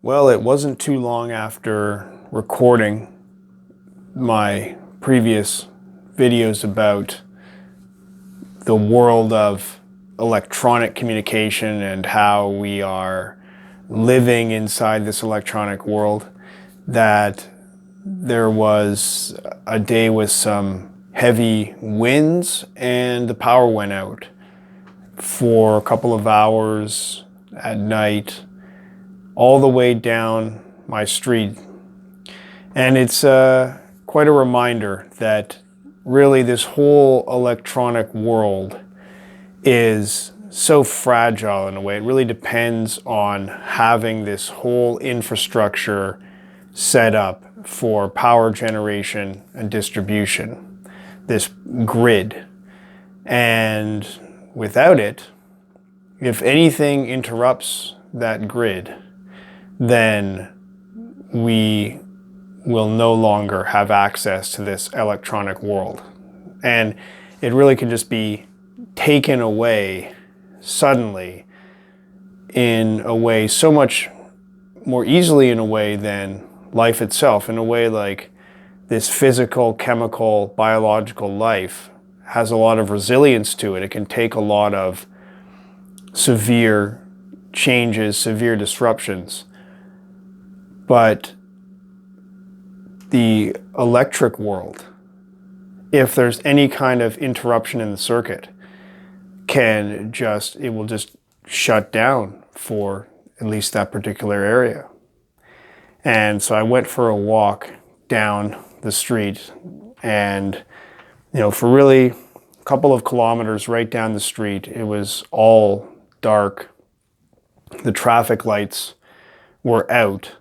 Well, it wasn't too long after recording my previous videos about the world of electronic communication and how we are living inside this electronic world that there was a day with some heavy winds and the power went out for a couple of hours at night all the way down my street. And it's quite a reminder that really this whole electronic world is so fragile in a way. It really depends on having this whole infrastructure set up for power generation and distribution, this grid. And without it, if anything interrupts that grid, then we will no longer have access to this electronic world. And it really can just be taken away suddenly in a way so much more easily in a way than life itself, in a way like this physical, chemical, biological life has a lot of resilience to it. It can take a lot of severe changes, severe disruptions. But the electric world, if there's any kind of interruption in the circuit, it will just shut down for at least that particular area. And so I went for a walk down the street and, for really a couple of kilometers right down the street, it was all dark. The traffic lights were out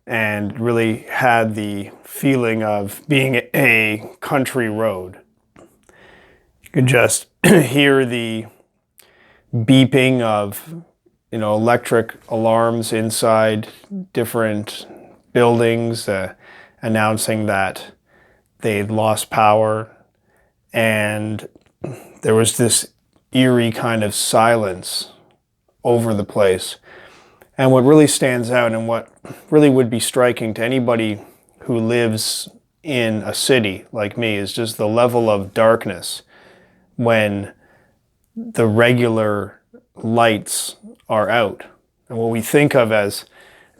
and really had the feeling of being a country road. You could just hear the beeping of, electric alarms inside different buildings, announcing that they'd lost power. And there was this eerie kind of silence over the place. And what really stands out and what really would be striking to anybody who lives in a city like me is just the level of darkness when the regular lights are out. And what we think of as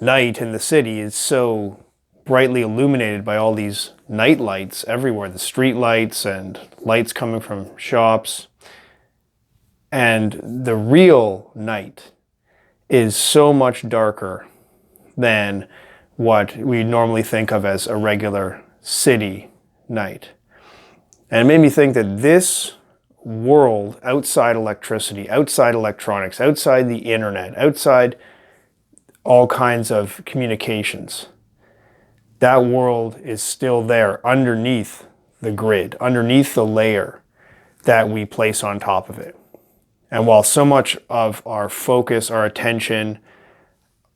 night in the city is so brightly illuminated by all these night lights everywhere, the street lights and lights coming from shops. And the real night is so much darker than what we normally think of as a regular city night. And it made me think that this world outside electricity, outside electronics, outside the internet, outside all kinds of communications, that world is still there underneath the grid, underneath the layer that we place on top of it. And while so much of our focus, our attention,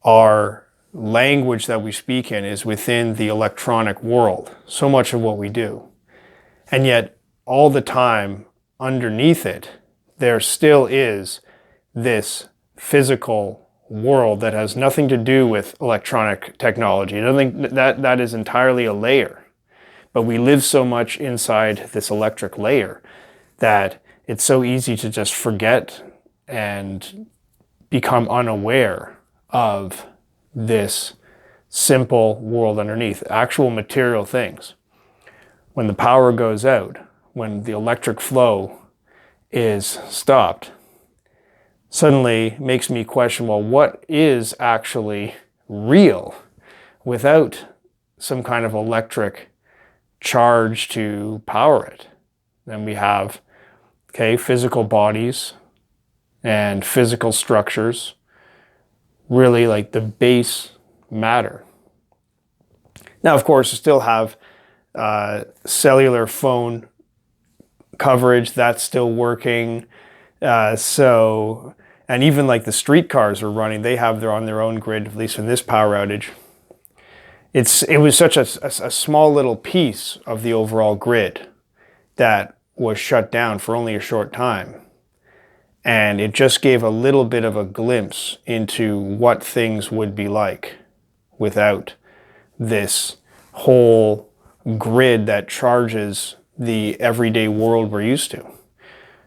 our language that we speak in is within the electronic world, so much of what we do, and yet all the time underneath it, there still is this physical world that has nothing to do with electronic technology. I think that is entirely a layer. But we live so much inside this electric layer that it's so easy to just forget and become unaware of this simple world underneath, actual material things. When the power goes out, when the electric flow is stopped, suddenly makes me question, well, what is actually real without some kind of electric charge to power it? Then we have physical bodies and physical structures, really like the base matter. Now, of course, you still have cellular phone coverage that's still working. And even like the streetcars are running, they're on their own grid, at least in this power outage. It was such a small little piece of the overall grid that was shut down for only a short time. And it just gave a little bit of a glimpse into what things would be like without this whole grid that charges the everyday world we're used to.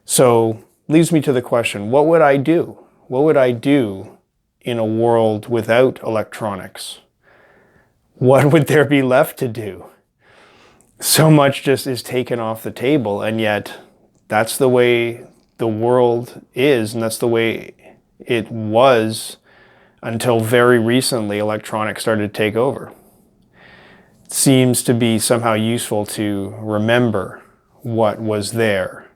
So leads me to the question, what would I do? What would I do in a world without electronics? What would there be left to do? So much just is taken off the table, and yet that's the way the world is, and that's the way it was until very recently electronics started to take over. It seems to be somehow useful to remember what was there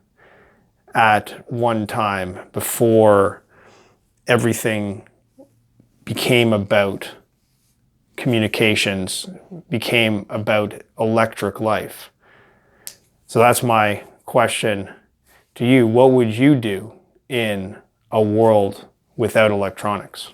at one time before everything became about communications, became about electric life. So that's my question to you. What would you do in a world without electronics?